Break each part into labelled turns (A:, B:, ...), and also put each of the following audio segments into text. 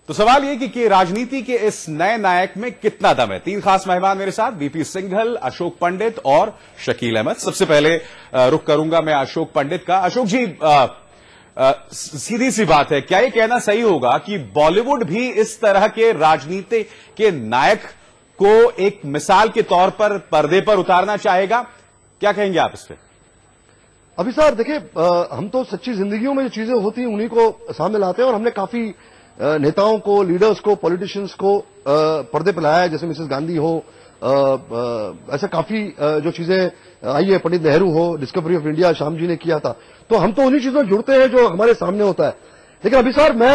A: तो सवाल ये कि राजनीति के इस नए नायक में कितना दम है। तीन खास मेहमान मेरे साथ, वीपी सिंघल, अशोक पंडित और शकील अहमद। सबसे पहले रुख करूंगा मैं अशोक पंडित का। अशोक जी, सीधी सी बात है, क्या ये कहना सही होगा कि बॉलीवुड भी इस तरह के राजनीति के नायक को एक मिसाल के तौर पर पर्दे पर उतारना चाहेगा? क्या कहेंगे आप इस पे?
B: अभी सर देखिए, हम तो सच्ची जिंदगियों में जो चीजें होती हैं उन्हीं को सामने लाते हैं, और हमने काफी नेताओं को, लीडर्स को, पॉलिटिशियंस को पर्दे पर लाया है, जैसे मिसेस गांधी हो, ऐसे काफी जो चीजें आई है, पंडित नेहरू हो, discovery of India Shyam ji ने किया था, तो हम तो उन्हीं चीजों में जुड़ते हैं जो हमारे सामने होता है। लेकिन अभी सर मैं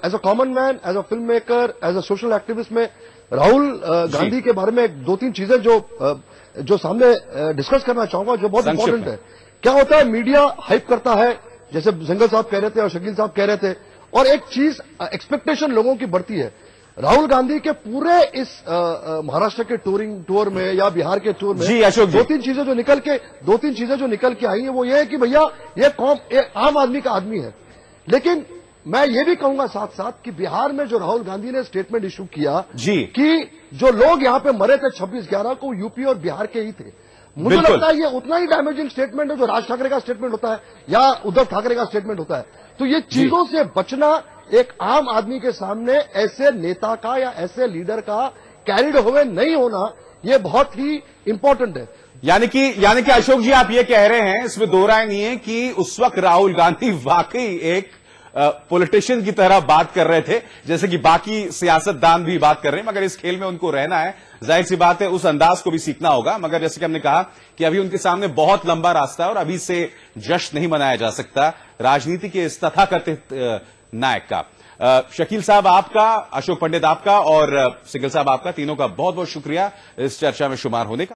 B: as a common man, as a film maker, as a social activist में राहुल गांधी के बारे में दो तीन चीजें जो सामने डिस्कस करना चाहूंगा, जो बहुत इंपॉर्टेंट है। क्या होता है, मीडिया हाइप करता है, जैसे सिंघल साहब कह रहे थे और शकील साहब कह रहे थे, और एक चीज एक्सपेक्टेशन लोगों की बढ़ती है। राहुल गांधी के पूरे इस महाराष्ट्र के टूर में या बिहार के टूर में दो तीन चीजें जो निकल के आई है, वो ये है कि भैया ये आम आदमी का आदमी है। लेकिन मैं ये भी कहूंगा साथ साथ कि बिहार में जो राहुल गांधी ने स्टेटमेंट इशू किया कि जो लोग यहां पे मरे थे 26/11 को, यूपी और बिहार के ही थे, मुझे लगता है ये उतना ही डैमेजिंग स्टेटमेंट है जो राज ठाकरे का स्टेटमेंट होता है या उद्धव ठाकरे का स्टेटमेंट होता है। तो ये चीजों से बचना, एक आम आदमी के सामने ऐसे नेता का या ऐसे लीडर का कैरिड हुए नहीं होना, ये बहुत ही इंपॉर्टेंट है।
A: यानी कि अशोक जी, आप ये कह रहे हैं, इसमें दो राय नहीं है कि उस वक्त राहुल गांधी वाकई एक पॉलिटिशियन की तरह बात कर रहे थे, जैसे कि बाकी सियासतदान भी बात कर रहे हैं, मगर इस खेल में उनको रहना है। जाहिर सी बात है, उस अंदाज को भी सीखना होगा। मगर जैसे कि हमने कहा कि अभी उनके सामने बहुत लंबा रास्ता है और अभी से जश्न नहीं मनाया जा सकता राजनीति के इस तथाकथित नायक का। शकील साहब आपका, अशोक पंडित आपका और सिंघल साहब आपका, तीनों का बहुत बहुत शुक्रिया इस चर्चा में शुमार होने का।